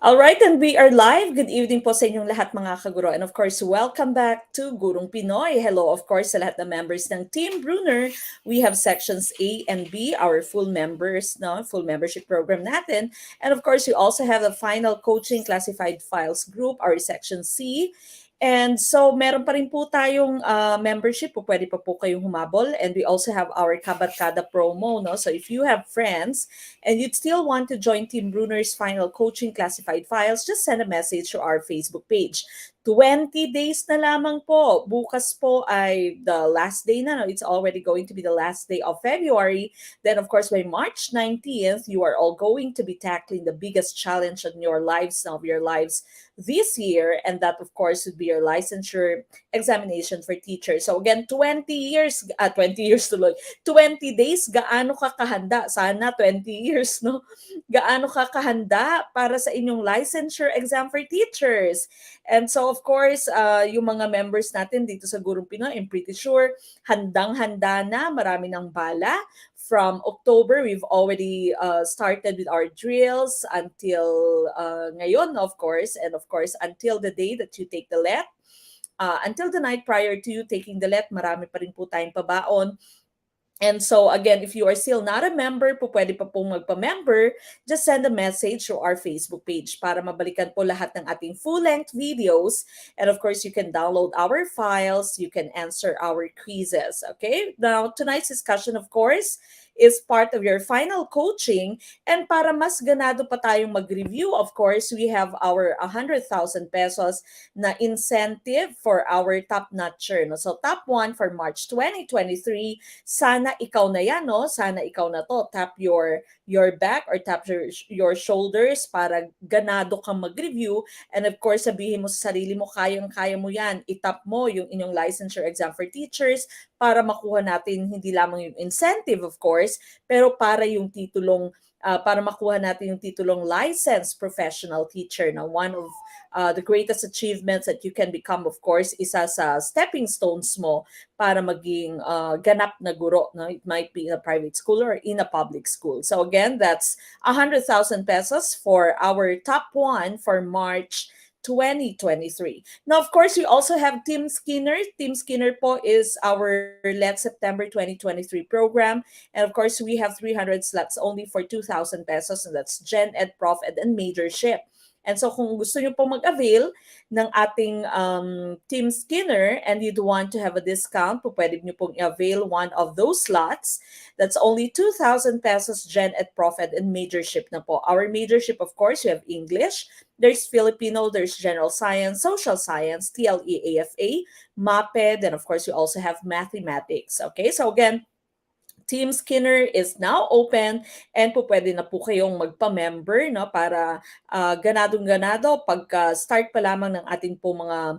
All right, and we are live. Good evening po sa inyong lahat mga kaguro. And of course, welcome back to Gurong Pinoy. Hello, of course, sa lahat ng members ng Team Bruner. We have sections A and B, our full members, no, full membership program natin. And of course, we also have the final coaching classified files group, our section C. And so, meron pa rin po tayong membership po. Pwede pa po kayong humabol. And we also have our Kabarkada promo, no? So, if you have friends and you'd still want to join Team Bruner's final coaching classified files, just send a message to our Facebook page. 20 days na lamang po. Bukas po ay the last day na. No? It's already going to be the last day of February. Then, of course, by March 19th, you are all going to be tackling the biggest challenge in your lives, of your lives this year. And that, of course, would be your licensure examination for teachers. So again, 20 years, 20 years tuloy, 20 days, gaano ka kahanda? Sana 20 years, no? Gaano ka kahanda para sa inyong licensure exam for teachers? And so, of course, yung mga members natin dito sa Gurong Pinoy, I'm pretty sure, handang-handa na, marami ng bala. From October, we've already started with our drills until ngayon, of course, and of course, until the day that you take the let. Until the night prior to you taking the let, marami pa rin po tayong pabaon. And so again, if you are still not a member, po pwede pa pong magpa-member, just send a message to our Facebook page para mabalikan po lahat ng ating full-length videos. And of course, you can download our files, you can answer our quizzes, okay? Now, tonight's discussion, of course, is part of your final coaching. And para mas ganado pa tayong mag-review, of course, we have our 100,000 pesos na incentive for our top-notcher. No? So top 1 for March 2023, sana ikaw na yan, no? Sana ikaw na to. Tap your back or tap your shoulders para ganado kang mag-review. And of course, sabihin mo sa sarili mo, kayang-kaya mo yan. Itap mo yung inyong licensure exam for teachers para makuha natin hindi lamang yung incentive, of course, pero para yung titulong para makuha natin yung titulong licensed professional teacher. Now, one of the greatest achievements that you can become, of course, isa sa stepping stones mo para maging ganap na guro. No? It might be in a private school or in a public school. So again, that's 100,000 pesos for our top 1 for March 2023. Now, of course, we also have Team Skinner. Team Skinner po is our Let September 2023 program. And of course, we have 300 slots only for 2,000 pesos. And that's Gen Ed, Prof Ed, and Majorship. And so kung gusto nyo po mag-avail ng ating Team Skinner and you'd want to have a discount, po pwede nyo pong i-avail one of those slots. That's only 2,000 pesos Gen Ed, Prof Ed, and Majorship na po. Our Majorship, of course, we have English, there's Filipino, there's General Science, Social Science, TLE, AFA, MAPE, then of course we also have Mathematics. Okay, so again, Team Skinner is now open and po pwede na po kayong magpa-member, no, para ganadong-ganado pagka-start pa lamang ng ating po mga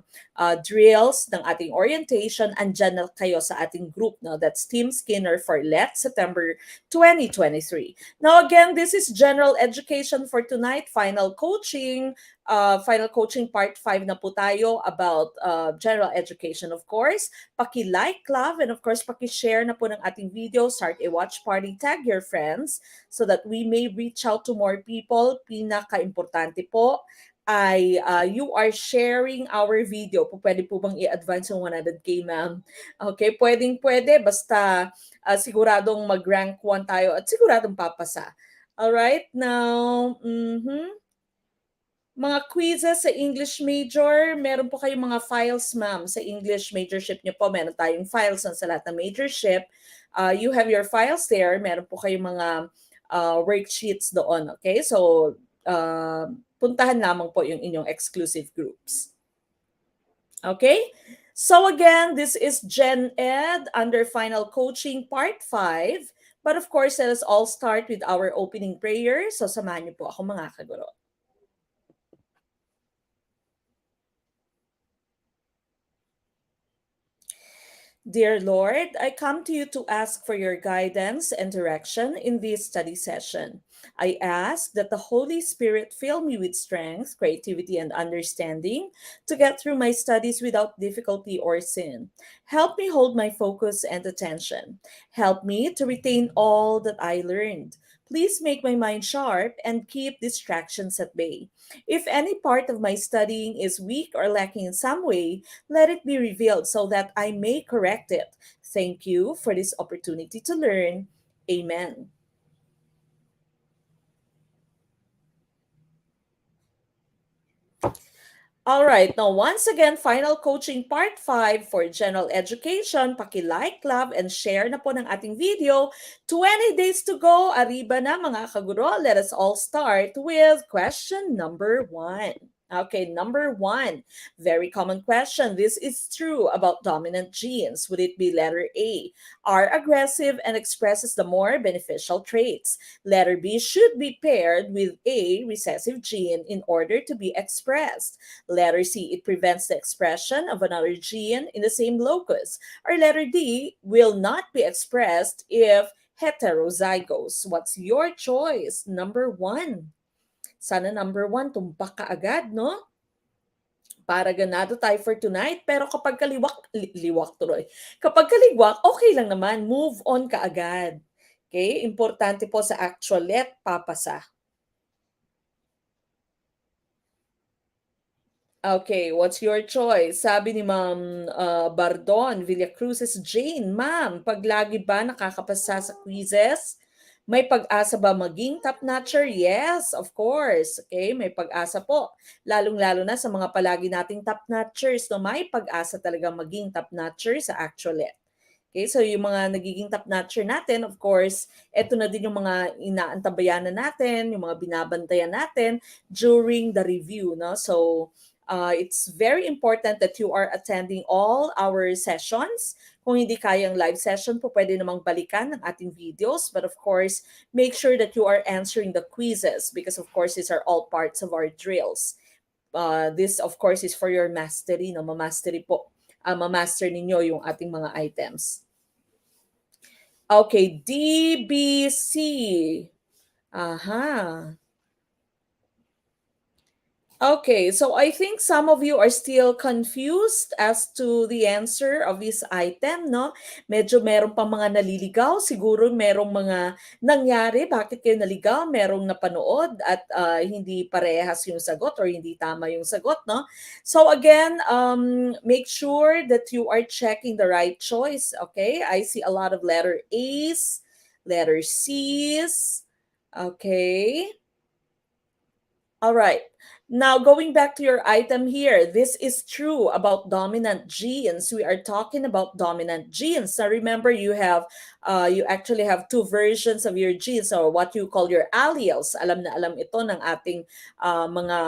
drills, ng ating orientation, andyan na kayo sa ating group. No? That's Team Skinner for Let September 2023. Now again, this is general education for tonight, final coaching part 5 na po tayo about general education, of course. Paki-like, love, and of course, paki-share na po ng ating video. Start a watch party, tag your friends so that we may reach out to more people. Pinaka-importante po ay you are sharing our video. Pwede po bang i-advance yung 100K, ma'am? Okay, pwede. Basta siguradong mag-rank 1 tayo at siguradong papasa. Alright, now, mga quizzes sa English major, meron po kayong mga files, ma'am, sa English majorship niyo po. Meron tayong files sa lahat ng majorship. You have your files there. Meron po kayong mga worksheets doon, okay? So, puntahan lamang po yung inyong exclusive groups. Okay? So again, this is Gen Ed under Final Coaching Part 5. But of course, let us all start with our opening prayer. So samahan niyo po ako mga kaguro. Dear Lord, I come to you to ask for your guidance and direction in this study session. I ask that the Holy Spirit fill me with strength, creativity, and understanding to get through my studies without difficulty or sin. Help me hold my focus and attention. Help me to retain all that I learned. Please make my mind sharp and keep distractions at bay. If any part of my studying is weak or lacking in some way, let it be revealed so that I may correct it. Thank you for this opportunity to learn. Amen. All right, now once again, final coaching part 5 for general education. Paki-like, love, and share na po ng ating video. 20 days to go. Arriba na mga kaguro. Let us all start with question number 1. Okay, number 1. Very common question. This is true about dominant genes. Would it be letter A? Are aggressive and expresses the more beneficial traits. Letter B should be paired with a recessive gene in order to be expressed. Letter C, it prevents the expression of another gene in the same locus. Or letter D, will not be expressed if heterozygous. What's your choice? Number 1. Sana number 1, tumpak ka agad, no? Para ganado tayo for tonight. Pero kapag liwak tuloy. Kapag kaliwak, okay lang naman. Move on ka agad. Okay? Importante po sa actual let, papasa. Okay, what's your choice? Sabi ni Ma'am Bardon, Villacruz's Jane, Ma'am, pag lagi ba nakakapasa sa quizzes, may pag-asa ba maging top-notcher? Yes, of course. Okay, may pag-asa po. Lalong-lalo na sa mga palagi nating top-notchers, no, may pag-asa talaga maging top-notcher sa actual. Okay, so yung mga nagiging top-notcher natin, of course, eto na din yung mga inaantabayanan natin, yung mga binabantayan natin during the review, no? So, it's very important that you are attending all our sessions. Kung hindi kayang live session po, pwede namang balikan ng ating videos. But of course, make sure that you are answering the quizzes because of course, these are all parts of our drills. This of course is for your mastery, no? Mamastery po. Mamaster ninyo yung ating mga items. Okay, DBC. Aha. Okay, so I think some of you are still confused as to the answer of this item, no? Medyo meron pa mga naliligaw, siguro merong mga nangyari, bakit kayo naligaw, merong napanood at hindi parehas yung sagot or hindi tama yung sagot, no? So again, make sure that you are checking the right choice, okay? I see a lot of letter A's, letter C's, okay? All right. Now, going back to your item here, this is true about dominant genes. We are talking about dominant genes. Now, remember, you actually have two versions of your genes or what you call your alleles. Alam na alam ito ng ating mga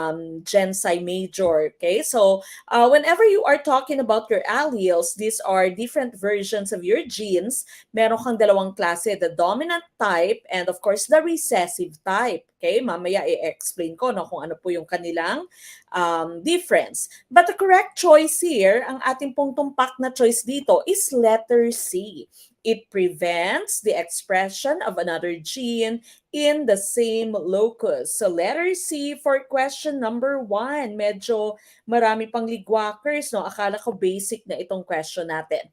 Gen Sci major. Okay, so whenever you are talking about your alleles, these are different versions of your genes. Meron kang dalawang klase, the dominant type and of course the recessive type. Okay, mamaya i-explain ko no, kung ano po yung kanilang difference. But the correct choice here, ang ating pong tumpak na choice dito is letter C. It prevents the expression of another gene in the same locus. So letter C for question number 1. Medyo marami pang ligwakers, no? Akala ko basic na itong question natin.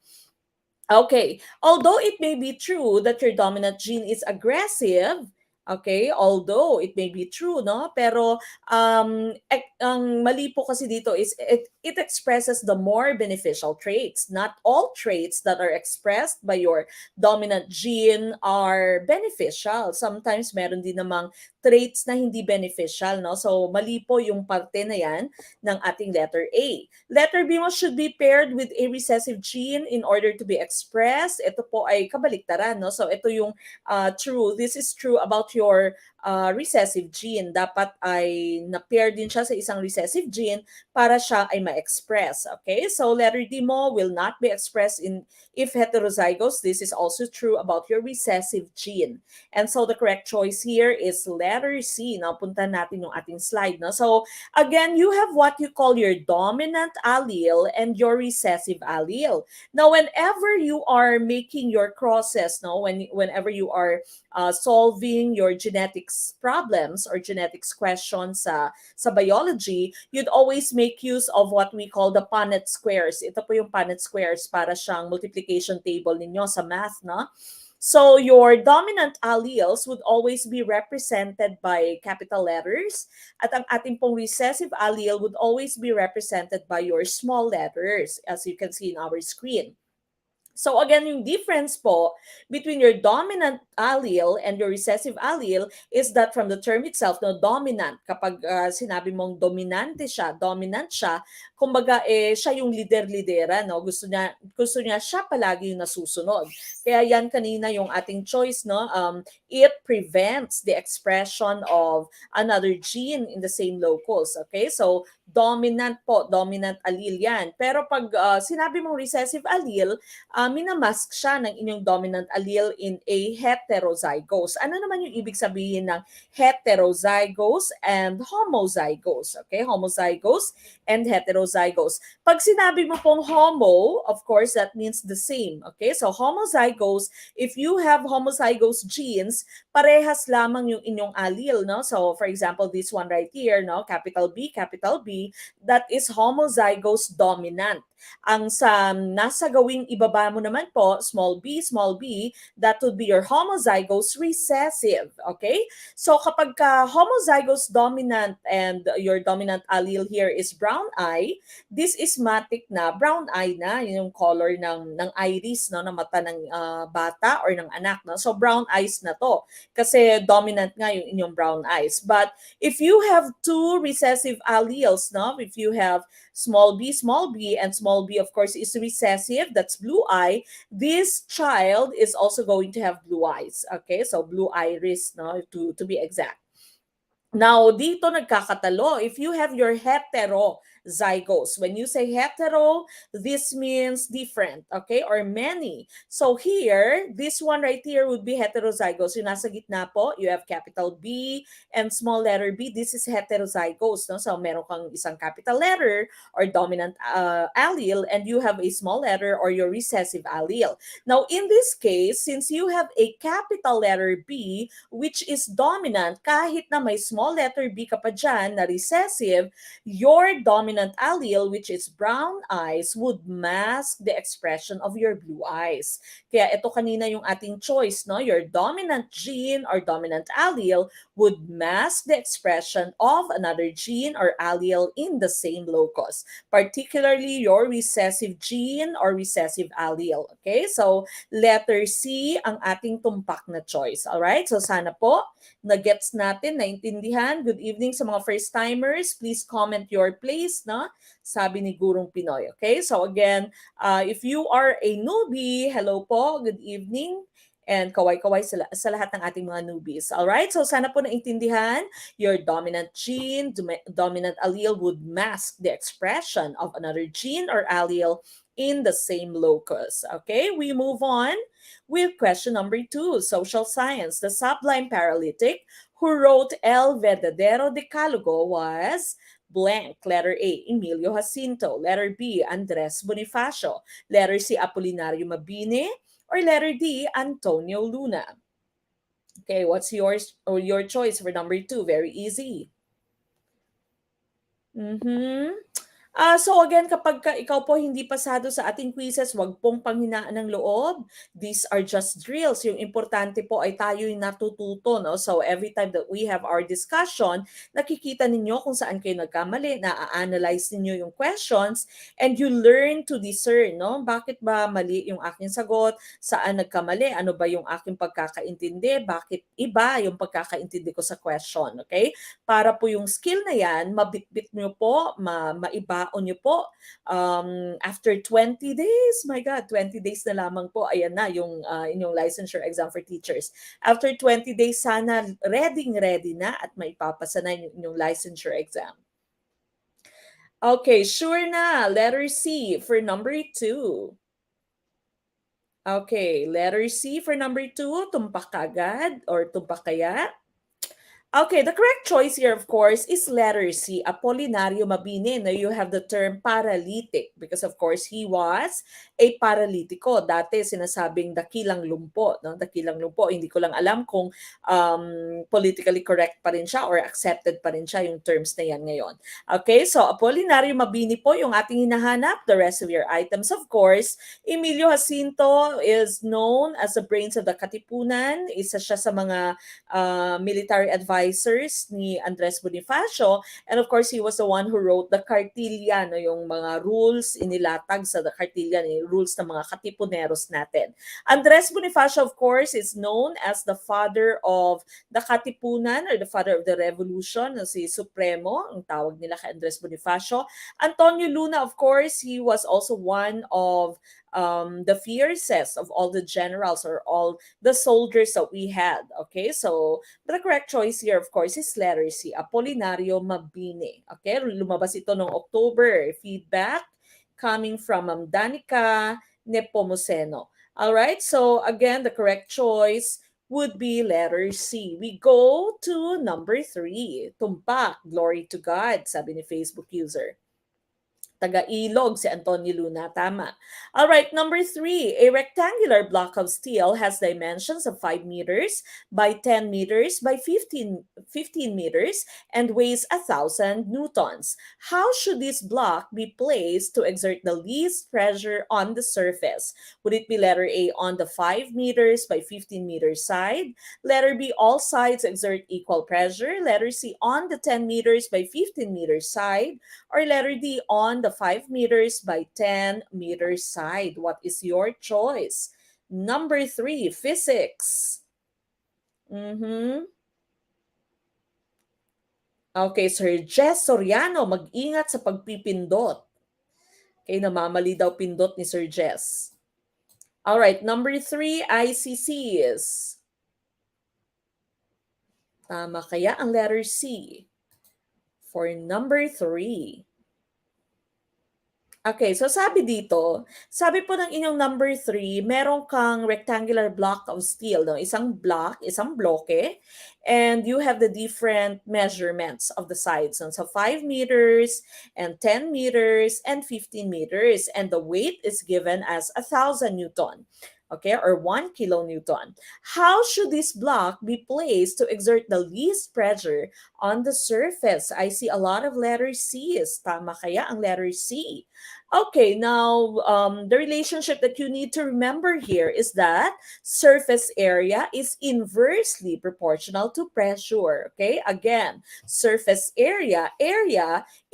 Okay, although it may be true that your dominant gene is aggressive, okay, although it may be true, no? Pero ang mali po kasi dito is it expresses the more beneficial traits. Not all traits that are expressed by your dominant gene are beneficial. Sometimes meron din namang traits na hindi beneficial, no? So mali po yung parte na yan ng ating letter A. Letter B mo should be paired with a recessive gene in order to be expressed. Ito po ay kabaliktaran, no? So ito yung true. This is true about your recessive gene. Dapat ay na-pair din siya sa isang recessive gene para siya ay ma-express. Okay? So letter D mo will not be expressed in if heterozygous. This is also true about your recessive gene. And so the correct choice here is letter C. Now, puntahan natin yung ating slide. No? So, again, you have what you call your dominant allele and your recessive allele. Now, whenever you are making your crosses, no, whenever you are solving your genetics problems or genetics questions sa biology, you'd always make use of what we call the Punnett squares. Ito po yung Punnett squares para siyang multiplication table ninyo sa math, no? So your dominant alleles would always be represented by capital letters at ang ating pong recessive allele would always be represented by your small letters as you can see in our screen. So again, yung difference po between your dominant allele and your recessive allele is that from the term itself, no, dominant, kapag sinabi mong dominant siya, kumbaga siya yung lider-lidera, no? Gusto niya siya palagi yung nasusunod. Kaya yan kanina yung ating choice, no? It prevents the expression of another gene in the same locus, okay? So dominant po, dominant allele yan. Pero pag sinabi mong recessive allele, minamask siya ng inyong dominant allele in a heterozygous. Ano naman yung ibig sabihin ng heterozygous and homozygous? Okay, homozygous and heterozygous. Pag sinabi mo pong homo, of course, that means the same. Okay, so homozygous, if you have homozygous genes, parehas lamang yung inyong allele, no? So, for example, this one right here, no? Capital B, that is homozygous dominant. Ang sa nasa gawing ibaba mo naman po, small b, that would be your homozygous recessive. Okay? So kapag ka homozygous dominant and your dominant allele here is brown eye, this is matic na, brown eye na, yung color ng iris, no, ng mata ng bata or ng anak. No? So brown eyes na to kasi dominant nga yung inyong brown eyes. But if you have two recessive alleles, no, if you have small b, and small b, of course, is recessive. That's blue eye. This child is also going to have blue eyes. Okay, so blue iris, no, to be exact. Now, dito nagkakatalo. If you have your heterozygous, when you say hetero, this means different, okay, or many. So here, this one right here would be heterozygous. Yung nasa gitna po, you have capital B and small letter b. This is heterozygous, no? So meron kang isang capital letter or dominant allele and you have a small letter or your recessive allele. Now, in this case, since you have a capital letter B, which is dominant, kahit na may small letter B ka pa dyan na recessive, your dominant allele, which is brown eyes, would mask the expression of your blue eyes. Kaya ito kanina yung ating choice, no? Your dominant gene or dominant allele would mask the expression of another gene or allele in the same locus, particularly your recessive gene or recessive allele. Okay? So, letter C ang ating tumpak na choice. Alright? So, sana po na-gets natin, naintindihan. Good evening sa mga first-timers. Please comment your place, no? Sabi ni Gurong Pinoy. Okay? So again, if you are a newbie, hello po, good evening. And kaway-kaway sa lahat ng ating mga newbies. Alright? So sana po naintindihan, your dominant gene, dominant allele would mask the expression of another gene or allele in the same locus. Okay? We move on with question number 2, social science. The sublime paralytic who wrote El Verdadero Decalogo was blank. Letter A, Emilio Jacinto. Letter B, Andres Bonifacio. Letter C, Apolinario Mabini. Or letter D, Antonio Luna. Okay, what's your choice for number 2? Very easy. So again, kapag ikaw po hindi pasado sa ating quizzes, wag pong panghinaan ng loob. These are just drills. Yung importante po ay tayo yung natututo. No? So every time that we have our discussion, nakikita ninyo kung saan kayo nagkamali, na-analyze ninyo yung questions, and you learn to discern. No? Bakit ba mali yung aking sagot? Saan nagkamali? Ano ba yung aking pagkakaintindi? Bakit iba yung pagkakaintindi ko sa question? Okay? Para po yung skill na yan, mabitbit nyo po, maibaon nyo po. After 20 days, my God, 20 days na lamang po, ayan na yung inyong licensure exam for teachers. After 20 days, sana ready na at maipapasa na yung inyong licensure exam. Okay, sure na. Letter C for number 2. Okay, letter C for number 2, tumpak agad or tumpak kaya? Okay, the correct choice here, of course, is letter C, Apolinario Mabini. Now, you have the term paralytic because, of course, he was a paralitiko. Dati, sinasabing dakilang lumpo. No? Dakilang lumpo. Hindi ko lang alam kung politically correct pa rin siya or accepted pa rin siya yung terms na yan ngayon. Okay, so Apolinario Mabini po yung ating hinahanap. The rest of your items, of course, Emilio Jacinto is known as the brains of the Katipunan. Isa siya sa mga military advisors ni Andres Bonifacio. And of course, he was the one who wrote the Cartilla, no, yung mga rules inilatag sa the Cartilla, yung rules ng mga katipuneros natin. Andres Bonifacio, of course, is known as the father of the Katipunan or the father of the revolution, si Supremo, ang tawag nila kay Andres Bonifacio. Antonio Luna, of course, he was also one of the fiercest of all the generals or all the soldiers that we had. Okay, so the correct choice here, of course, is letter C, Apolinario Mabini. Okay, lumabas ito noong October. Feedback coming from Danica Nepomuceno. All right, so again, the correct choice would be letter C. We go to number 3. Tumpak, glory to God, sabi ni Facebook user. Taga-Ilog si Antonio Luna, tama. All right, number 3. A rectangular block of steel has dimensions of 5 meters by 10 meters by 15 meters and weighs 1,000 newtons. How should this block be placed to exert the least pressure on the surface? Would it be letter A, on the 5 meters by 15 meters side? Letter B, all sides exert equal pressure? Letter C, on the 10 meters by 15 meters side? Or letter D, on the 5 meters by 10 meters side? What is your choice? Number 3, physics. Okay, Sir Jess Soriano, mag-ingat sa pagpipindot. Okay, namamali daw pindot ni Sir Jess. All right, number 3, ICCs. Tama kaya ang letter C for number 3. Okay, so sabi po ng inyong number 3, meron kang rectangular block of steel, no? Isang block, isang bloke, and you have the different measurements of the sides. No? So 5 meters, and 10 meters, and 15 meters, and the weight is given as 1,000 Newton. Okay, or 1 kilonewton. How should this block be placed to exert the least pressure on the surface? I see a lot of letter C's. Tama kaya ang letter C? Okay, now the relationship that you need to remember here is that surface area is inversely proportional to pressure. Okay, again, surface area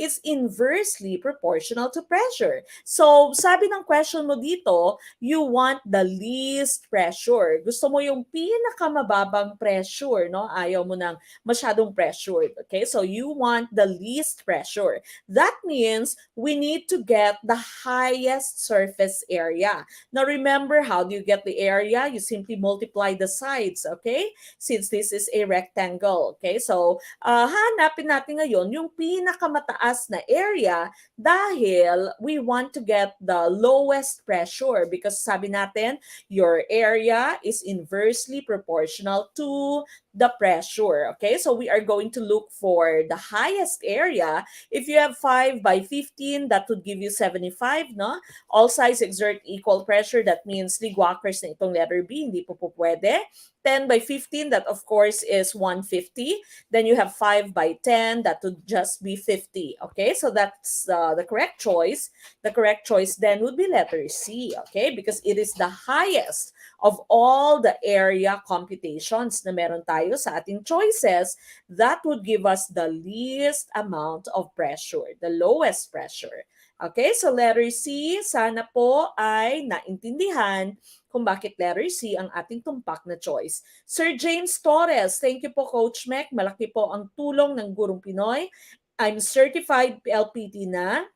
is inversely proportional to pressure. So, sabi ng question mo dito, you want the least pressure. Gusto mo yung pinakamababang pressure, no? Ayaw mo ng masyadong pressure. Okay, so you want the least pressure. That means we need to get the highest surface area. Now remember, how do you get the area? You simply multiply the sides, okay? Since this is a rectangle, okay? So hanapin natin ngayon yung pinakamataas na area dahil we want to get the lowest pressure because sabi natin, your area is inversely proportional to the pressure, okay? So we are going to look for the highest area. If you have 5 by 15, that would give you 75, no? All sides exert equal pressure. That means ligwakers na itong letter B, hindi po pwede. 10 by 15, that of course is 150. Then you have 5 by 10, that would just be 50. Okay, so that's the correct choice. The correct choice then would be letter C, okay? Because it is the highest of all the area computations na meron tayo sa ating choices, that would give us the least amount of pressure, the lowest pressure. Okay, so letter C, sana po ay naintindihan kung bakit letter C ang ating tumpak na choice. Sir James Torres, thank you po Coach Mac. Malaki po ang tulong ng Gurong Pinoy. I'm certified LPT na.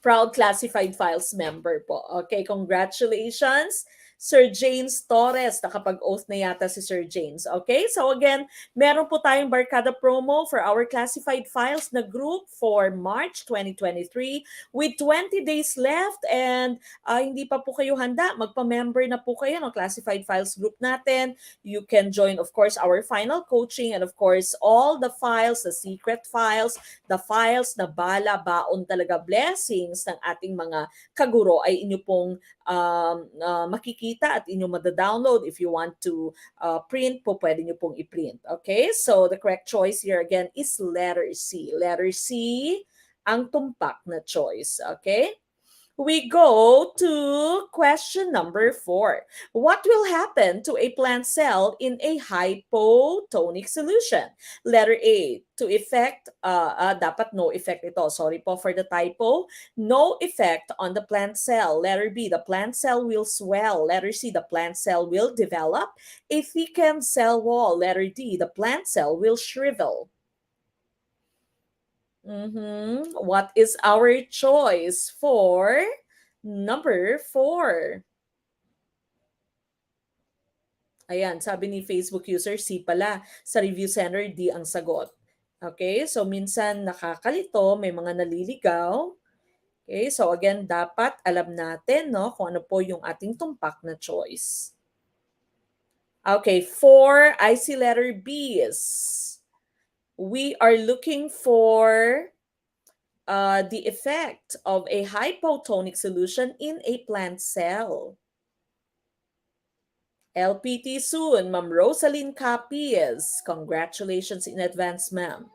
Proud Classified Files member po. Okay, congratulations Sir James Torres. Nakapag-oath na yata si Sir James. Okay? So again, meron po tayong Barkada promo for our classified files na group for March 2023 with 20 days left and hindi pa po kayo handa, magpa-member na po kayo ng classified files group natin. You can join, of course, our final coaching and of course, all the files, the secret files, the files na bala, baon talaga, blessings ng ating mga kaguro ay inyo pong makikita at inyo mada-download. If you want to print po, pwede nyo pong i-print. Okay? So, the correct choice here again is letter C. Letter C ang tumpak na choice. Okay? We go to question number 4. What will happen to a plant cell in a hypotonic solution? Letter A, to effect, dapat no effect ito. Sorry po for the typo. No effect on the plant cell. Letter B, the plant cell will swell. Letter C, the plant cell will develop a thickened cell wall. Letter D, the plant cell will shrivel. What is our choice for number 4? Ayan, sabi ni Facebook user, C pala. Sa review center, D ang sagot. Okay, so minsan nakakalito, may mga naliligaw. Okay, so again, dapat alam natin no, kung ano po yung ating tumpak na choice. Okay, for I see letter B is we are looking for the effect of a hypotonic solution in a plant cell. LPT soon, Ma'am Rosaline Capiz. Congratulations in advance, ma'am.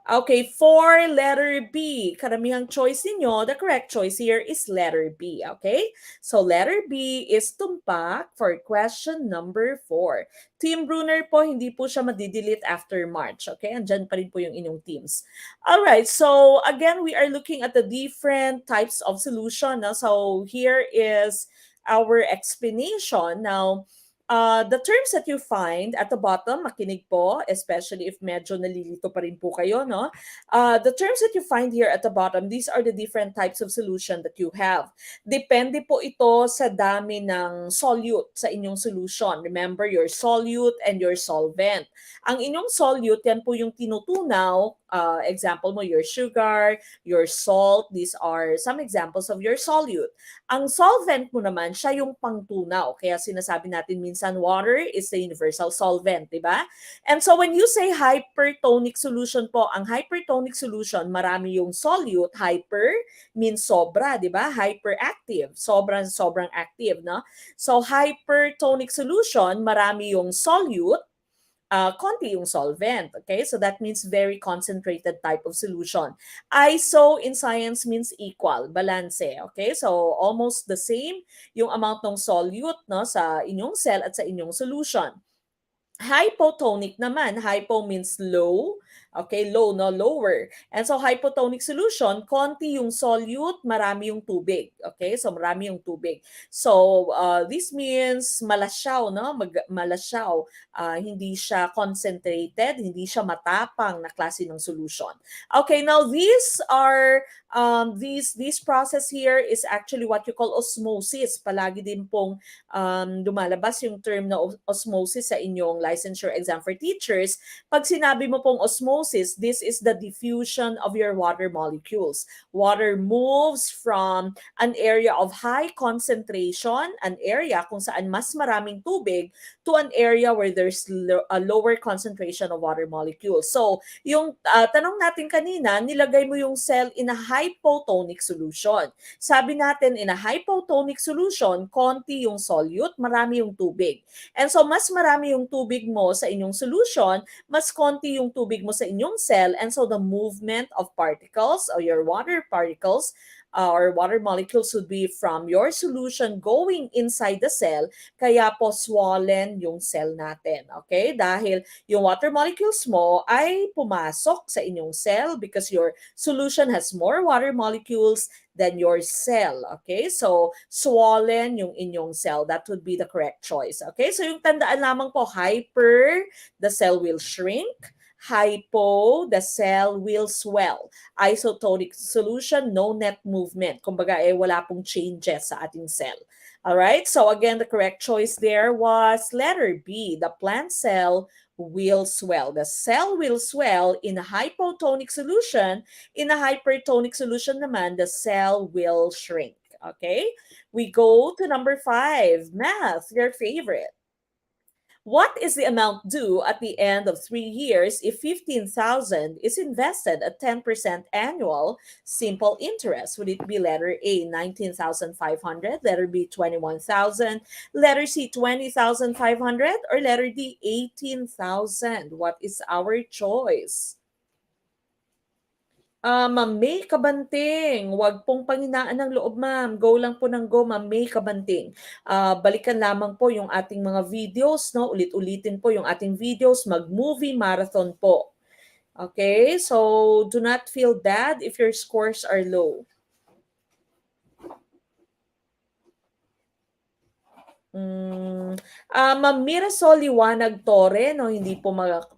Okay, for letter B, karamihang choice ninyo, the correct choice here is letter B, okay? So letter B is tumpak for question number 4. Team Brunner po, hindi po siya madidelete after March, okay? Andyan pa rin po yung inyong teams. Alright, so again, we are looking at the different types of solution. No? So here is our explanation. Now, the terms that you find at the bottom, makinig po, especially if medyo nalilito pa rin po kayo, no? The terms that you find here at the bottom, these are the different types of solution that you have. Depende po ito sa dami ng solute sa inyong solution. Remember, your solute and your solvent. Ang inyong solute, yan po yung tinutunaw. Example mo, your sugar, your salt, these are some examples of your solute. Ang solvent mo naman, siya yung pangtunaw. Kaya sinasabi natin minsan water is the universal solvent, di ba? And so when you say hypertonic solution po, ang hypertonic solution, marami yung solute. Hyper means sobra, di ba? Hyperactive. Sobrang active, no? So hypertonic solution, marami yung solute, konti yung solvent. Okay? So that means very concentrated type of solution. ISO in science means equal, balance. Okay? So almost the same yung amount ng solute no, sa inyong cell at sa inyong solution. Hypotonic naman, hypo means low, okay, low, no, lower. And so hypotonic solution, konti yung solute, marami yung tubig, okay? So marami yung tubig. So this means malasyaw, no? Malasyaw, hindi siya concentrated, hindi siya matapang na klase ng solution. Okay, now these are this process here is actually what you call osmosis. Palagi din pong lumalabas yung term na osmosis sa inyong licensure exam for teachers. Pag sinabi mo pong osmosis, this is the diffusion of your water molecules. Water moves from an area of high concentration, an area kung saan mas maraming tubig, to an area where there's a lower concentration of water molecules. So, yung tanong natin kanina, nilagay mo yung cell in a hypotonic solution. Sabi natin, in a hypotonic solution, konti yung solute, marami yung tubig. And so, mas marami yung tubig mo sa inyong solution, mas konti yung tubig mo sa inyong cell, and so the movement of particles or your water particles or water molecules would be from your solution going inside the cell, kaya po swollen yung cell natin. Okay? Dahil yung water molecules mo ay pumasok sa inyong cell because your solution has more water molecules than your cell. Okay? So, swollen yung inyong cell. That would be the correct choice. Okay? So, yung tandaan lamang po, hyper, the cell will shrink. Hypo, the cell will swell. Isotonic solution, no net movement. Kumbaga, wala pong changes sa ating cell. All right. So again, the correct choice there was letter B. The plant cell will swell. The cell will swell in a hypotonic solution. In a hypertonic solution naman, the cell will shrink. Okay. We go to number 5. Math, your favorite. What is the amount due at the end of 3 years if 15,000 is invested at 10% annual simple interest? Would it be letter A, 19,500, letter B, 21,000, letter C, 20,500, or letter D, 18,000? What is our choice? Ma'am May Kabanting, wag pong panghinaan ng loob, ma'am. Go lang po ng go, Ma'am May Kabanting. Balikan lamang po yung ating mga videos, no? Ulit-ulitin po yung ating videos, mag-movie marathon po. Okay? So, do not feel bad if your scores are low. Ma'am Mirasol Liwanag Torre, no, hindi po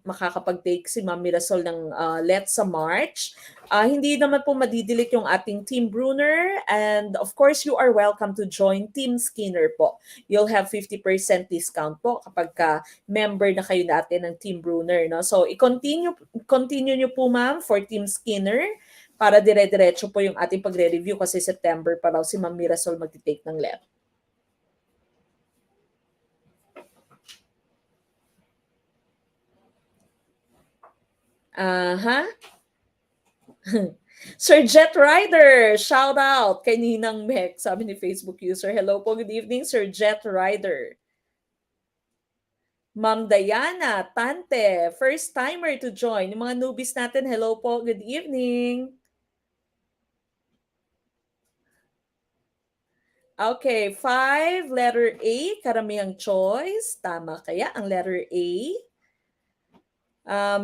makakapag-take si Ma'am Mirasol ng Let's sa March. Hindi naman po madidelete yung ating Team Brunner, and of course, you are welcome to join Team Skinner po. You'll have 50% discount po kapag member na kayo natin ng Team Brunner. No? So, continue nyo po, ma'am, for Team Skinner para dire-diretso po yung ating pagre-review kasi September pa raw si Ma'am Mirasol mag-take ng Let. Aha. Sir Jet Rider, shout out kay Ninang Mek, sabi ni Facebook user. Hello po, good evening, Sir Jet Rider. Ma'am Diana Tante, first timer to join. Yung mga newbies natin, hello po, good evening. Okay, 5, letter A, karamihang choice. Tama kaya ang letter A?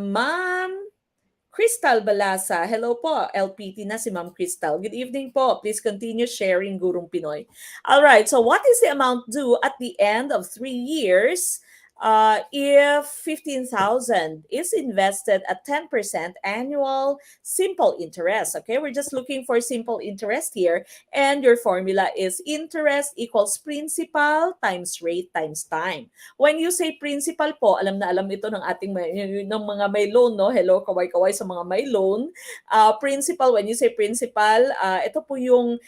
Ma'am Crystal Balasa. Hello po. LPT na si Ma'am Crystal. Good evening po. Please continue sharing Gurong Pinoy. All right. So what is the amount due at the end of 3 years if 15,000 is invested at 10% annual simple interest? Okay. We're just looking for simple interest here. And your formula is interest equals principal times rate times time. When you say principal po, alam na alam ito ng ating ng mga may loan, no? Hello, kaway-kaway sa mga may loan. Principal, when you say principal, ito po yung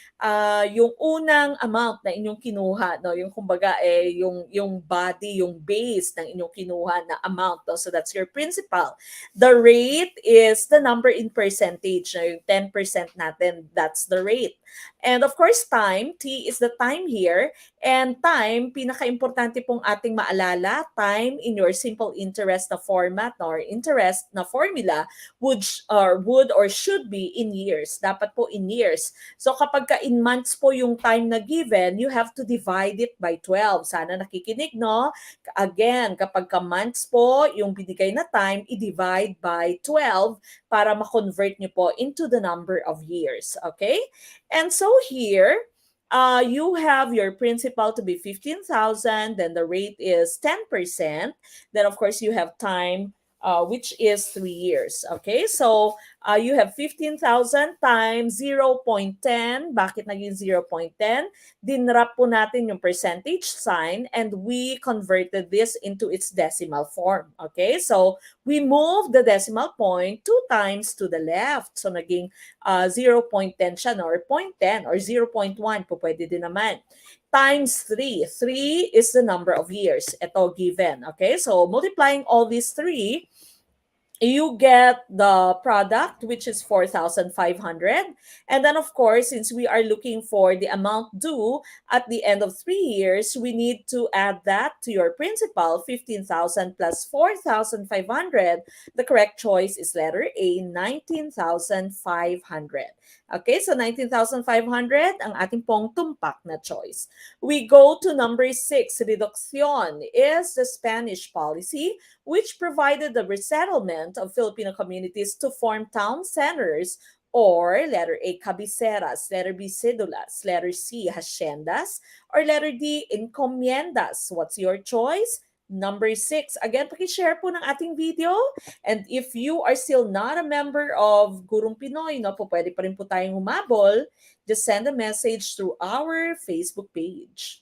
unang amount na inyong kinuha, no? Yung kumbaga yung body, yung base ng inyong kinuha na amount, no? So that's your principal. The rate is the number in percentage, no? Yung 10% natin, that's the rate. And of course, time, T is the time here. And time, pinaka-importante pong ating maalala, time in your simple interest na format or interest na formula would or should be in years. Dapat po in years. So kapag ka in months po yung time na given, you have to divide it by 12. Sana nakikinig, no? Again, kapag ka months po yung binigay na time, i-divide by 12 para ma-convert nyo po into the number of years. Okay? And so here, you have your principal to be 15,000, then the rate is 10%. Then of course you have time, which is 3 years. Okay, so you have 15,000 times 0.10. Bakit naging 0.10? Dinrap po natin yung percentage sign and we converted this into its decimal form. Okay, so we move the decimal point 2 times to the left. So naging 0.10 siya, no? Or 0.10 or 0.1 po pwede din naman. Times 3. 3 is the number of years. Ito given. Okay, so multiplying all these 3, you get the product, which is 4,500. And then, of course, since we are looking for the amount due at the end of 3 years, we need to add that to your principal, 15,000 plus 4,500. The correct choice is letter A, 19,500. Okay, so 19,500 ang ating pong tumpak na choice. We go to number 6. Reducción is the Spanish policy which provided the resettlement of Filipino communities to form town centers, or letter A, cabeceras, letter B, cédulas, letter C, haciendas, or letter D, encomiendas. What's your choice? Number 6. Again, paki-share po ng ating video. And if you are still not a member of Gurong Pinoy, no, po pwede pa rin po tayong humabol. Just send a message through our Facebook page.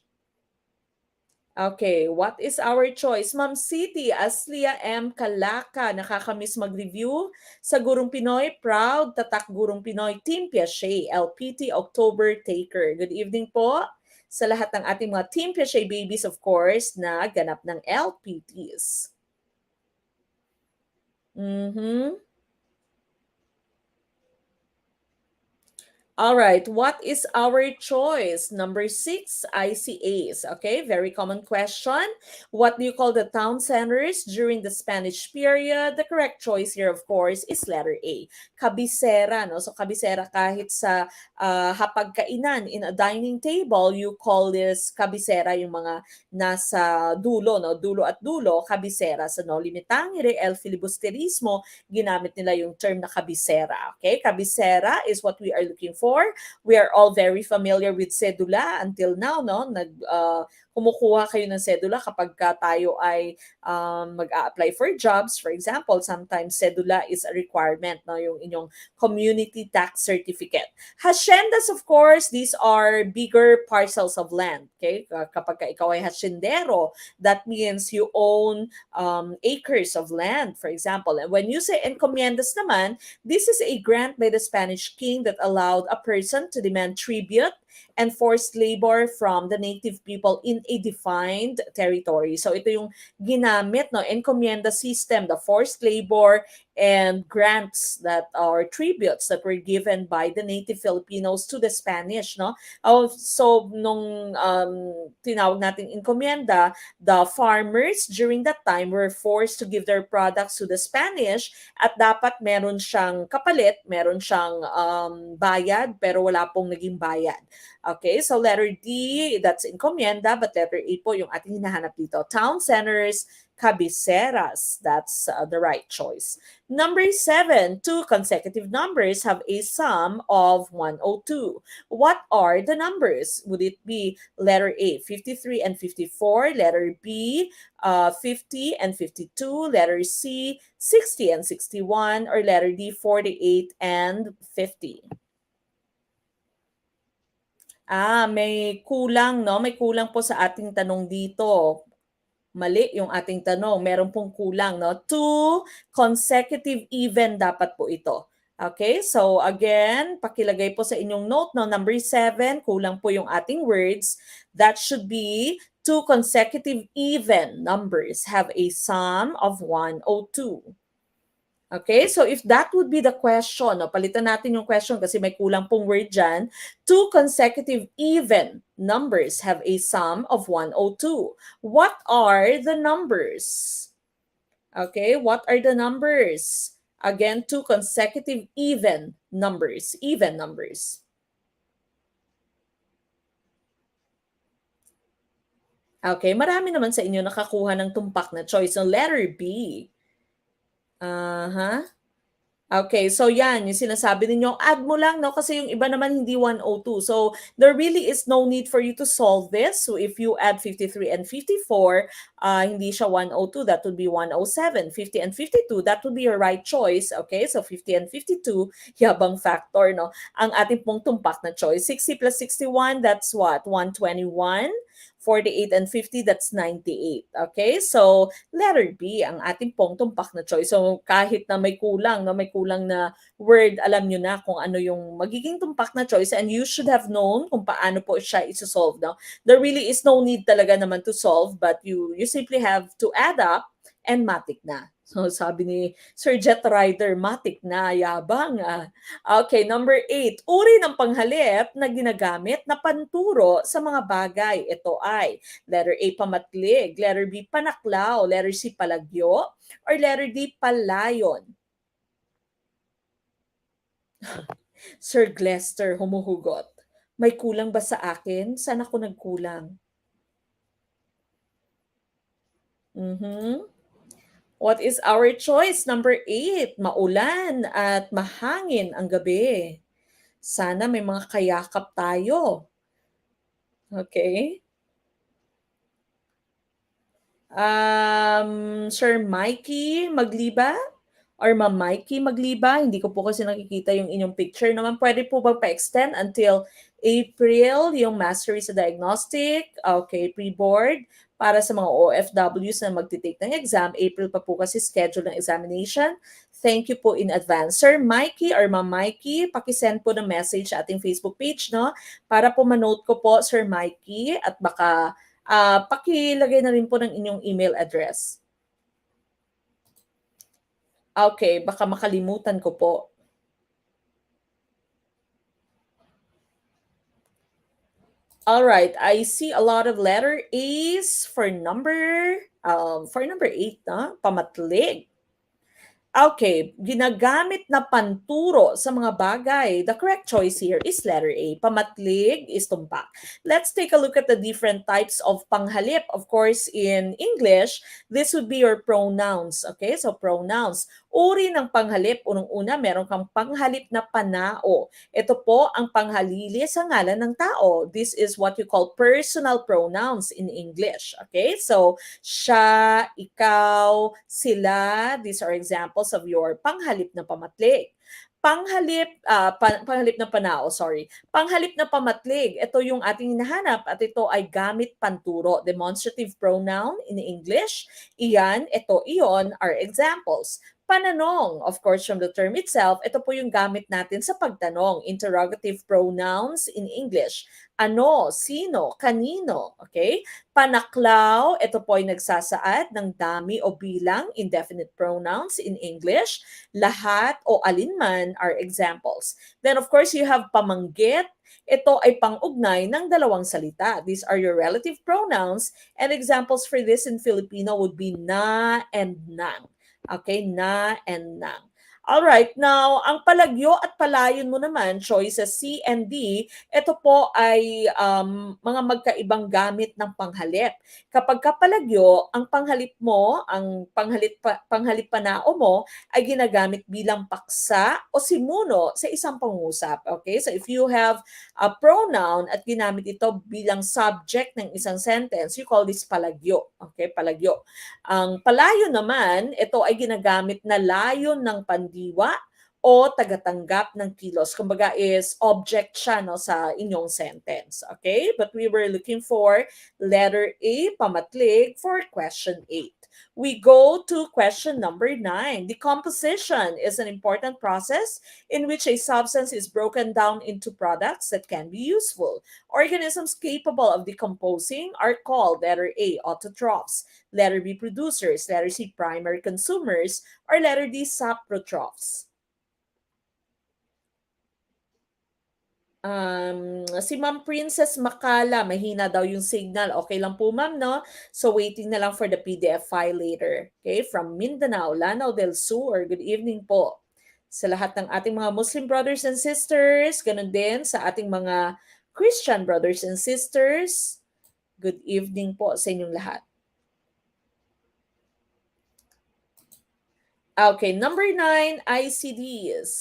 Okay, what is our choice? Ma'am City, Aslia M. Kalaka, nakakamiss mag-review sa Gurong Pinoy. Proud, Tatak Gurong Pinoy, Team Piaget, LPT October Taker. Good evening po sa lahat ng ating mga Team Piaget babies, of course, na ganap ng LPTs. Mm-hmm. All right, what is our choice? Number six, ICAs. Okay, very common question. What do you call the town centers during the Spanish period? The correct choice here, of course, is letter A. Kabisera, no? So kabisera kahit sa hapagkainan in a dining table, you call this kabisera yung mga nasa dulo, no? Dulo at dulo, kabisera. Sa no limitangere, el filibusterismo, ginamit nila yung term na kabisera. Okay, kabisera is what we are looking for. We are all very familiar with sedula until now, no? Kumukuha kayo ng sedula kapag tayo ay mag-a-apply for jobs. For example, sometimes sedula is a requirement, no? Yung inyong community tax certificate. Haciendas, of course, these are bigger parcels of land. Okay? Kapag ikaw ay haciendero, that means you own acres of land, for example. And when you say encomiendas naman, this is a grant by the Spanish king that allowed a person to demand tribute and forced labor from the native people in a defined territory. So ito yung ginamit, no, encomienda system, the forced labor and grants that are tributes that were given by the native Filipinos to the Spanish, no? So nung tinawag natin encomienda, the farmers during that time were forced to give their products to the Spanish at dapat meron siyang kapalit, meron siyang bayad pero wala pong naging bayad. Okay, so letter D, that's encomienda, but letter A po yung ating hinahanap dito. Town centers, cabeceras. That's the right choice. Number 7, two consecutive numbers have a sum of 102. What are the numbers? Would it be letter A, 53 and 54, letter B, 50 and 52, letter C, 60 and 61, or letter D, 48 and 50? May kulang, no? May kulang po sa ating tanong dito. Mali yung ating tanong. Meron pong kulang, no? Two consecutive even dapat po ito. Okay, so again, pakilagay po sa inyong note, no? Number 7, kulang po yung ating words. That should be two consecutive even numbers have a sum of 102. Okay, so if that would be the question, no, palitan natin yung question kasi may kulang pong word dyan. Two consecutive even numbers have a sum of 102. What are the numbers? Okay, what are the numbers? Again, two consecutive even numbers. Even numbers. Okay, marami naman sa inyo nakakuha ng tumpak na choice. So, letter B. Uh-huh. Okay, so yan, yung sinasabi ninyo, add mo lang, no? Kasi yung iba naman hindi 102. So, there really is no need for you to solve this. So, if you add 53 and 54, hindi siya 102, that would be 107. 50 and 52, that would be your right choice. Okay, so 50 and 52, yabang factor, no? Ang ating pong tumpak na choice. 60 plus 61, that's what? 121. 48 and 50, that's 98. Okay, so letter B ang ating pong tumpak na choice. So kahit na may kulang, no, may kulang na word, alam nyo na kung ano yung magiging tumpak na choice and you should have known kung paano po siya isosolve. No? There really is no need talaga naman to solve but you simply have to add up and matik na. So sabi ni Sir Jet Rider, matik na, yabang. Okay, number 8. Uri ng panghalip na ginagamit na panturo sa mga bagay. Ito ay letter A, pamatlig, letter B, panaklaw, letter C, palagyo, or letter D, palayon. Sir Glester, humuhugot. May kulang ba sa akin? Saan ako nagkulang? What is our choice? Number 8, maulan at mahangin ang gabi. Sana may mga kayakap tayo. Okay? Sir Mikey Magliba? Or Ma'am Mikey Magliba? Hindi ko po kasi nakikita yung inyong picture naman. Pwede po ba pa-extend until April yung mastery sa diagnostic? Okay, pre-board. para sa mga OFWs na magti-take ng exam. April pa po kasi schedule ng examination. Thank you po in advance. Sir Mikey or Ma'am Mikey, pakisend po ng message sa ating Facebook page, no? Para po manote ko po, Sir Mikey, at baka pakilagay na rin po ng inyong email address. Okay, baka makalimutan ko po. All right, I see a lot of letter A's for number 8, no? Pamatlig. Okay, ginagamit na panturo sa mga bagay. The correct choice here is letter A. Pamatlig is tumpak. Let's take a look at the different types of panghalip. Of course, in English, this would be your pronouns. Okay, so pronouns. Uri ng panghalip. Unang-una, meron kang panghalip na panao. Ito po ang panghalili sa ngalan ng tao. This is what you call personal pronouns in English. Okay, so siya, ikaw, sila, these are examples of your panghalip na pamatlig. Panghalip na panao, sorry. Panghalip na pamatlig, ito yung ating hinahanap at ito ay gamit panturo. Demonstrative pronoun in English, iyan, ito, iyon are examples. Pananong, of course, from the term itself, ito po yung gamit natin sa pagtanong. Interrogative pronouns in English. Ano, sino, kanino, okay? Panaklaw, ito po ay nagsasaad ng dami o bilang, indefinite pronouns in English. Lahat o alinman are examples. Then of course, you have pamanggit. Ito ay pang-ugnay ng dalawang salita. These are your relative pronouns, and examples for this in Filipino would be na and nang. Okay, na and nang. Alright, now, ang palagyo at palayon mo naman, choices C and D, ito po ay mga magkaibang gamit ng panghalip. Kapag kapalagyo, ang panghalip mo, ang panghalip panao mo, ay ginagamit bilang paksa o simuno sa isang pangungusap. Okay, so if you have a pronoun at ginamit ito bilang subject ng isang sentence, you call this palagyo. Okay, palagyo. Ang palayo naman, ito ay ginagamit na layon ng pandiwa o tagatanggap ng kilos. Kumbaga is object siya, no, sa inyong sentence. Okay? But we were looking for letter A, pamatlig, for question 8. We go to question number 9. Decomposition is an important process in which a substance is broken down into products that can be useful. Organisms capable of decomposing are called letter A, autotrophs, letter B, producers, letter C, primary consumers, or letter D, saprotrophs. Si Ma'am Princess Makala, mahina daw yung signal. Okay lang po, ma'am, no? So waiting na lang for the PDF file later. Okay, from Mindanao, Lanao del Sur. Good evening po sa lahat ng ating mga Muslim brothers and sisters. Ganun din sa ating mga Christian brothers and sisters. Good evening po sa inyong lahat. Okay, number 9, ICDs.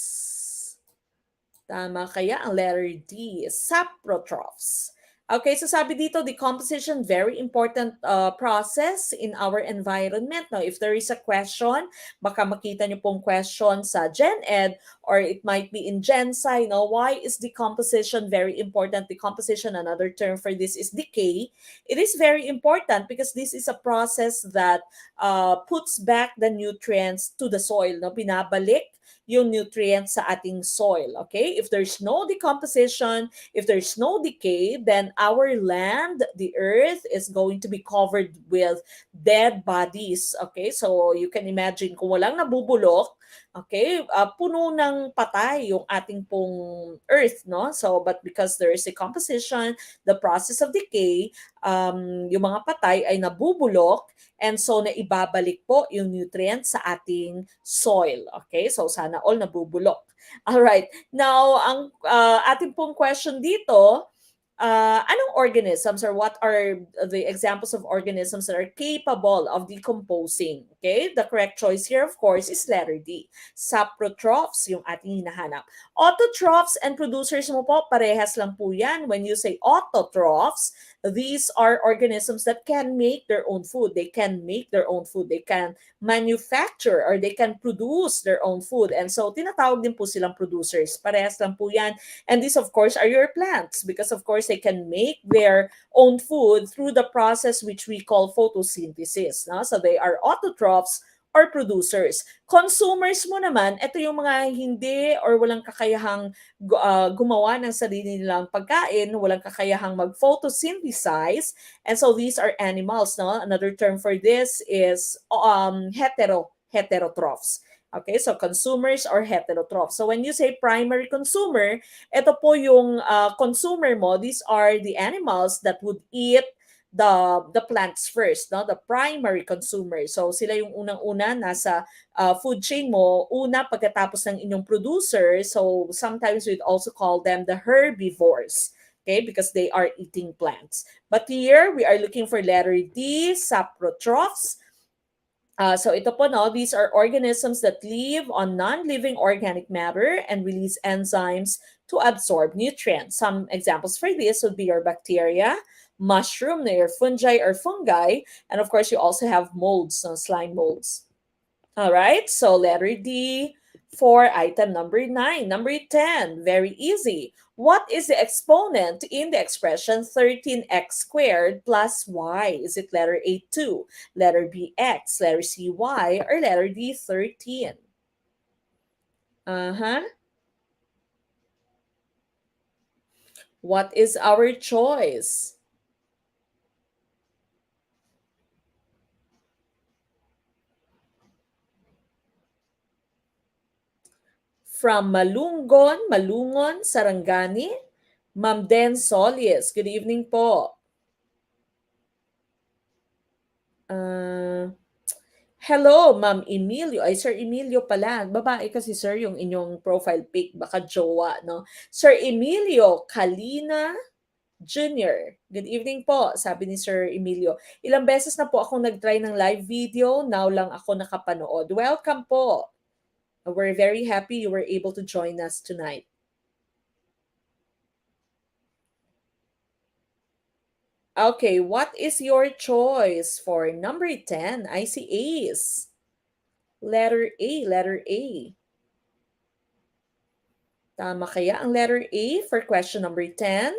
Tama kaya ang letter D, saprotrophs. Okay, so sabi dito, decomposition, very important process in our environment. Now, if there is a question, baka makita niyo pong question sa Gen Ed or it might be in Gen Sci. No? Why is decomposition very important? Decomposition, another term for this is decay. It is very important because this is a process that puts back the nutrients to the soil. No? Binabalik yung nutrients sa ating soil. Okay? If there's no decomposition, if there's no decay, then our land, the earth, is going to be covered with dead bodies. Okay? So you can imagine kung walang nabubulok, okay, puno ng patay yung ating pong earth, no? So, but because there is decomposition, the process of decay, yung mga patay ay nabubulok, and so naibabalik po yung nutrients sa ating soil. Okay? So sana all nabubulok. All right. Now, ang ating pong question dito, anong organisms or what are the examples of organisms that are capable of decomposing? Okay? The correct choice here, of course, is letter D. Saprotrophs yung ating hinahanap. Autotrophs and producers mo po, parehas lang po yan. When you say autotrophs, these are organisms that can make their own food. They can make their own food. They can manufacture or they can produce their own food. And so, tinatawag din po silang producers. Parehas lang po yan. And these, of course, are your plants because, of course, course, they can make their own food through the process which we call photosynthesis. No? So they are autotrophs or producers. Consumers mo naman, ito yung mga hindi or walang kakayahang gumawa ng sarili nilang pagkain, walang kakayahang mag-photosynthesize. And so these are animals. No? Another term for this is heterotrophs. Okay, so consumers or heterotrophs. So when you say primary consumer, ito po yung consumer mo. These are the animals that would eat the plants first, no? The primary consumer. So sila yung unang-una nasa food chain mo, una pagkatapos ng inyong producer. So sometimes we'd also call them the herbivores. Okay, because they are eating plants. But here we are looking for letter D, saprotrophs. So ito po, no, these are organisms that live on non-living organic matter and release enzymes to absorb nutrients. Some examples for this would be your bacteria, mushroom, your fungi or fungi, and of course you also have molds, no, slime molds. All right, so letter D for item number 9. Number 10, very easy. What is the exponent in the expression 13x squared plus y? Is it letter A, 2, letter B, x, letter C, y, or letter D, 13? Uh-huh. What is our choice? From Malungon, Sarangani, Ma'am Den Solis. Good evening po. Hello, Ma'am Emilio. Ay, Sir Emilio pala. Babae kasi, sir, yung inyong profile pic. Baka jowa, no? Sir Emilio Kalina Jr. Good evening po, sabi ni Sir Emilio. Ilang beses na po akong nag-try ng live video. Now lang ako nakapanood. Welcome po. We're very happy you were able to join us tonight. Okay, what is your choice for number 10? I see A's. Letter A, letter A. Tama kaya ang letter A for question number 10?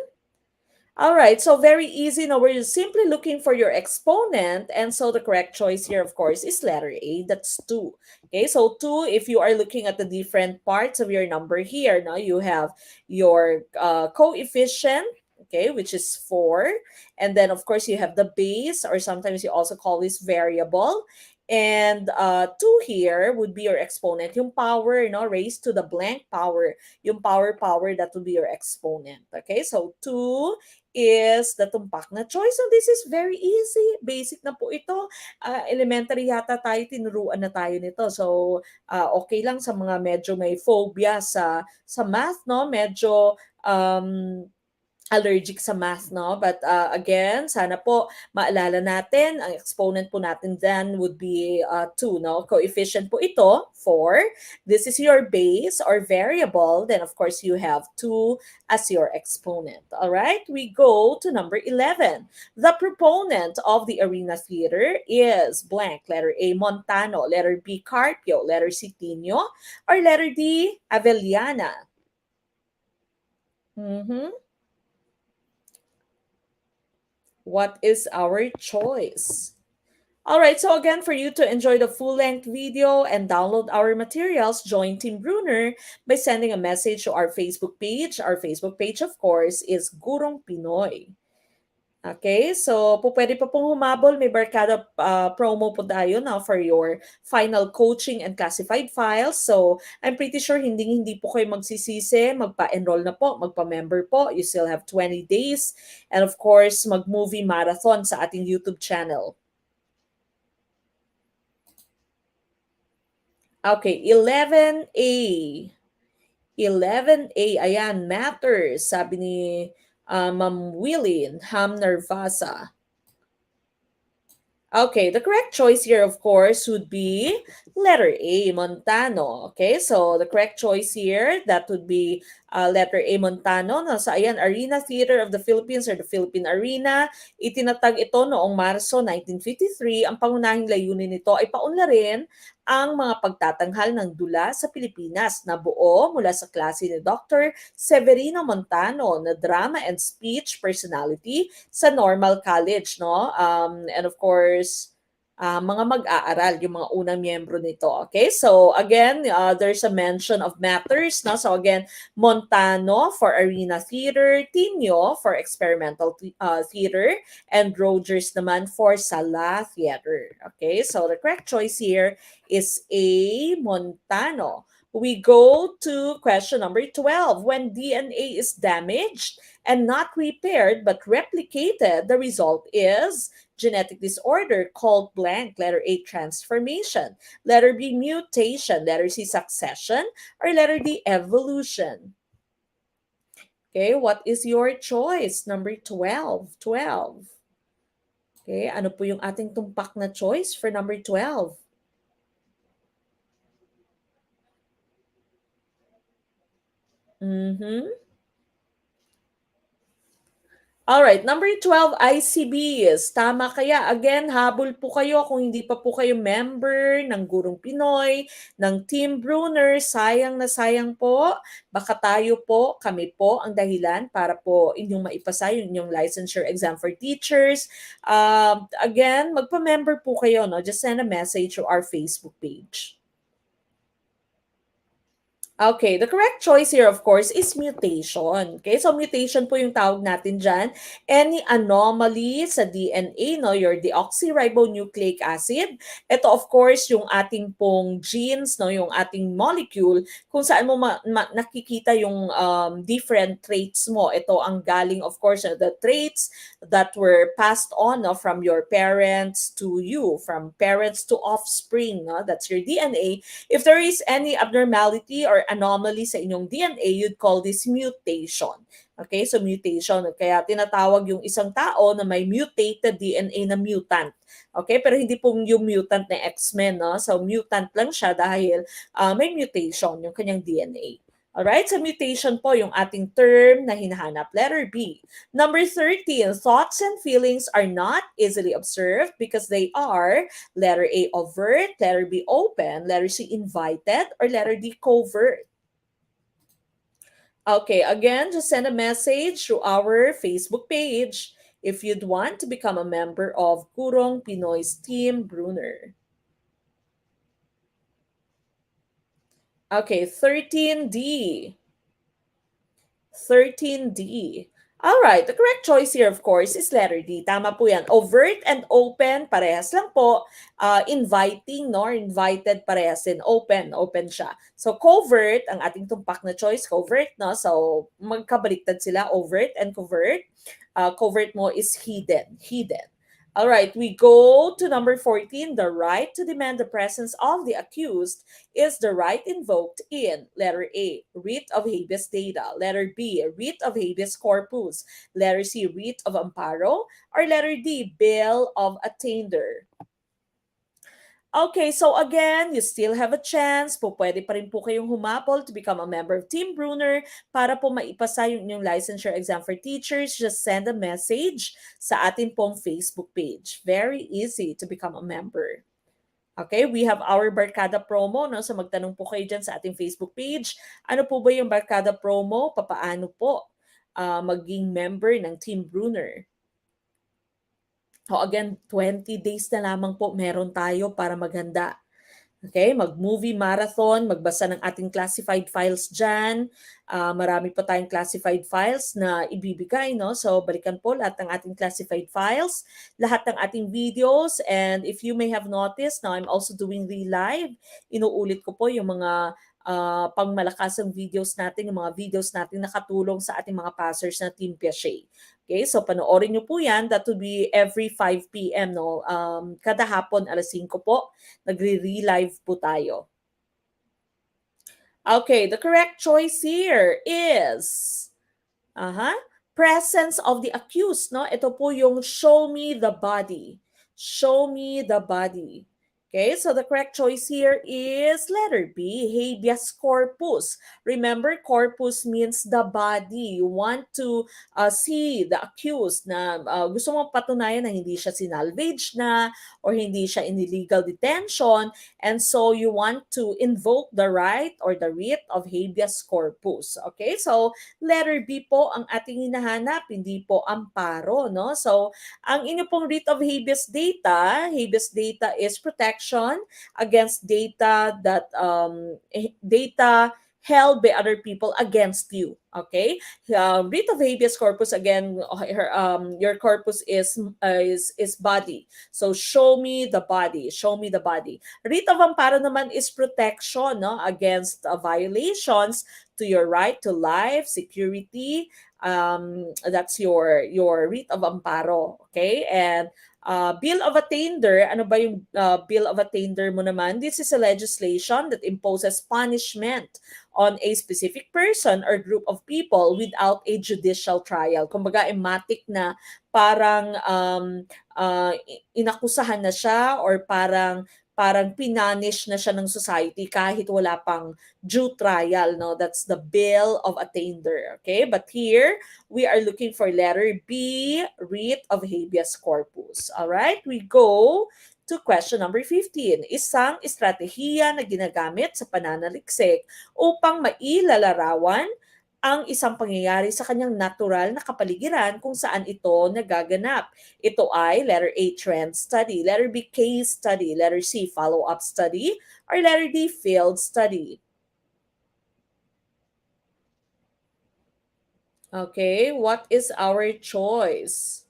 All right, so very easy. Now we're simply looking for your exponent. And so the correct choice here, of course, is letter A. That's 2. Okay, so 2, if you are looking at the different parts of your number here, now you have your coefficient, okay, which is 4. And then, of course, you have the base, or sometimes you also call this variable. And 2 here would be your exponent. Yung power, raised to the blank power. Yung power, that would be your exponent. Okay, so 2 is the tumpak na choice. So this is very easy. Basic na po ito. Elementary yata tayo, tinuruan na tayo nito. So okay lang sa mga medyo may phobia sa math, no? Medyo allergic sa math, no? But again, sana po maalala natin, ang exponent po natin then would be 2, no? Coefficient po ito, 4. This is your base or variable. Then, of course, you have 2 as your exponent. All right? We go to number 11. The proponent of the arena theater is blank. Letter A, Montano. Letter B, Carpio. Letter C, Tino. Or letter D, Avellana. What is our choice? All right, so again, for you to enjoy the full-length video and download our materials, join Team Bruner by sending a message to our Facebook page. Our Facebook page, of course, is Gurong Pinoy. Okay, so pwede pa pong humabol. May barkada promo po tayo now for your final coaching and classified files. So I'm pretty sure hindi po kayo magsisisi. Magpa-enroll na po, magpa-member po. You still have 20 days. And of course, mag-movie marathon sa ating YouTube channel. Okay, 11A. 11A, ayan, matters, sabi ni Ma'am Willin Ham Nervasa. Okay, the correct choice here, of course, would be letter A, Montano. Okay, so the correct choice here, that would be Letter A, Montano. No? So ayan, Arena Theater of the Philippines or the Philippine Arena. Itinatag ito noong Marso 1953. Ang pangunahing layunin nito ay paunlarin ang mga pagtatanghal ng dula sa Pilipinas na buo mula sa klase ni Dr. Severino Montano na drama and speech personality sa Normal College, no? And of course, mga mag-aaral, yung mga unang miyembro nito. Okay, so again, there's a mention of matters. No? So again, Montano for Arena Theater, Tino for Experimental Theater, and Rogers naman for Sala Theater. Okay, so the correct choice here is A, Montano. We go to question number 12. When DNA is damaged and not repaired but replicated, the result is genetic disorder called blank. Letter A, transformation. Letter B, mutation. Letter C, succession. Or letter D, evolution. Okay, what is your choice? Number 12. 12. Okay, ano po yung ating tumpak na choice for number 12? Mm-hmm. Alright, number 12, ICBs. Tama kaya? Again, habol po kayo kung hindi pa po kayo member ng Gurong Pinoy, ng Team Brunner. Sayang na sayang po. Baka tayo po, kami po ang dahilan para po inyong maipasa yung inyong licensure exam for teachers. Again, magpa-member po kayo. No? Just send a message to our Facebook page. Okay, the correct choice here, of course, is mutation. Okay, so mutation po yung tawag natin dyan. Any anomaly sa DNA, no, your deoxyribonucleic acid. Ito, of course, yung ating pong genes, no, yung ating molecule, kung saan mo nakikita yung different traits mo. Ito ang galing, of course, the traits that were passed on, no, from your parents to you, from parents to offspring. No? That's your DNA. If there is any abnormality or anomaly sa inyong DNA, you'd call this mutation. Okay, so mutation. Kaya tinatawag yung isang tao na may mutated DNA na mutant. Okay, pero hindi pong yung mutant na X-Men, no? So mutant lang siya dahil may mutation yung kanyang DNA. Alright, so mutation po yung ating term na hinahanap. Letter B. Number 13, thoughts and feelings are not easily observed because they are letter A, overt, letter B, open, letter C, invited, or letter D, covert. Okay, again, just send a message to our Facebook page if you'd want to become a member of Gurong Pinoy's Team Brunner. Okay, 13D. 13D. Alright, the correct choice here, of course, is letter D. Tama po yan. Overt and open, parehas lang po. Inviting, no? Invited, parehas din. Open, open siya. So, covert, ang ating tumpak na choice, covert, no? So, magkabaliktad sila, overt and covert. Covert mo is hidden, hidden. All right, we go to number 14. The right to demand the presence of the accused is the right invoked in letter A, writ of habeas data, letter B, writ of habeas corpus, letter C, writ of amparo, or letter D, bail of attainder. Okay, so again, you still have a chance. Pwede pa rin po kayong humapol to become a member of Team Brunner para po maipasa yung inyong licensure exam for teachers. Just send a message sa atin pong Facebook page. Very easy to become a member. Okay, we have our Barkada promo. No? So magtanong po kayo dyan sa ating Facebook page. Ano po ba yung Barkada promo? Papaano po maging member ng Team Brunner? So again, 20 days na lamang po meron tayo para maghanda. Okay, mag-movie marathon, magbasa ng ating classified files dyan. Marami pa tayong classified files na ibibigay, no? So, balikan po lahat ng ating classified files, lahat ng ating videos, and if you may have noticed, now I'm also doing live. Inuulit ko po yung mga pangmalakasang videos natin, yung mga videos natin nakatulong sa ating mga passers na Team Piaget. Okay, so panoorin nyo po yan. That will be every 5 p.m. No? Kada hapon, alas 5 po, nagre-relive po tayo. Okay, the correct choice here is presence of the accused. No? Ito po yung show me the body. Show me the body. Okay, so the correct choice here is letter B, habeas corpus. Remember, corpus means the body. You want to see the accused na gusto mo patunayan na hindi siya sinalvage na or hindi siya in illegal detention, and so you want to invoke the right or the writ of habeas corpus. Okay, so letter B po ang ating hinahanap, hindi po amparo, no? So ang inyo pong writ of habeas data is protection against data held by other people against you. Okay, writ of habeas corpus again. Your corpus is body. So show me the body. Show me the body. Writ of amparo naman is protection, no, against violations to your right to life, security. That's your writ of amparo. Okay, and bill of attainder, ano ba yung bill of attainder mo naman? This is a legislation that imposes punishment on a specific person or group of people without a judicial trial. Kumbaga, ematic na parang inakusahan na siya or parang pinanish na siya ng society kahit wala pang due trial, no? That's the bill of attainder, okay? But here, we are looking for letter B, writ of habeas corpus. All right, we go to question number 15. Isang estratehiya na ginagamit sa pananaliksik upang mailalarawan ang isang pangyayari sa kanyang natural na kapaligiran kung saan ito nagaganap. Ito ay letter A, trend study, letter B, case study, letter C, follow-up study, or letter D, field study. Okay, what is our choice?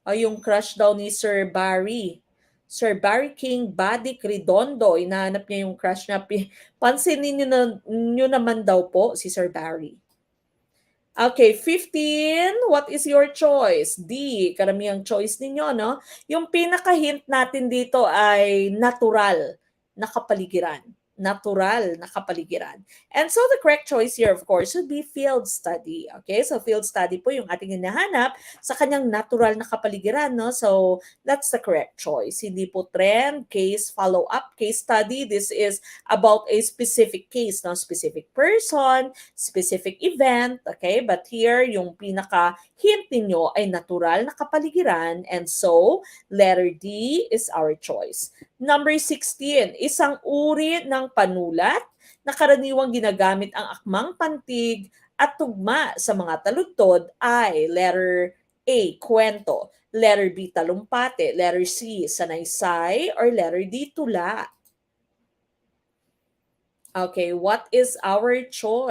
Yung crush daw ni Sir Barry. Sir Barry King Badik Redondo, hinahanap niya yung crush niya. Pansinin niyo naman daw po si Sir Barry. Okay, 15. What is your choice? D. Karamihang choice ninyo, no? Yung pinaka-hint natin dito ay natural na kapaligiran. Natural na kapaligiran. And so the correct choice here, of course, would be field study. Okay, so field study po yung ating hinahanap sa kanyang natural na kapaligiran, no? So that's the correct choice. Hindi po trend, case, follow-up, case study. This is about a specific case, no? Specific person, specific event, okay? But here, yung pinaka-hint ninyo ay natural na kapaligiran, and so, letter D is our choice. Number 16, isang uri ng panulat na karaniwang ginagamit ang akmang pantig at tugma sa mga taludtod ay letter A, kwento, letter B, talumpate, letter C, sanaysay, or letter D, tula. Okay, what is our choice?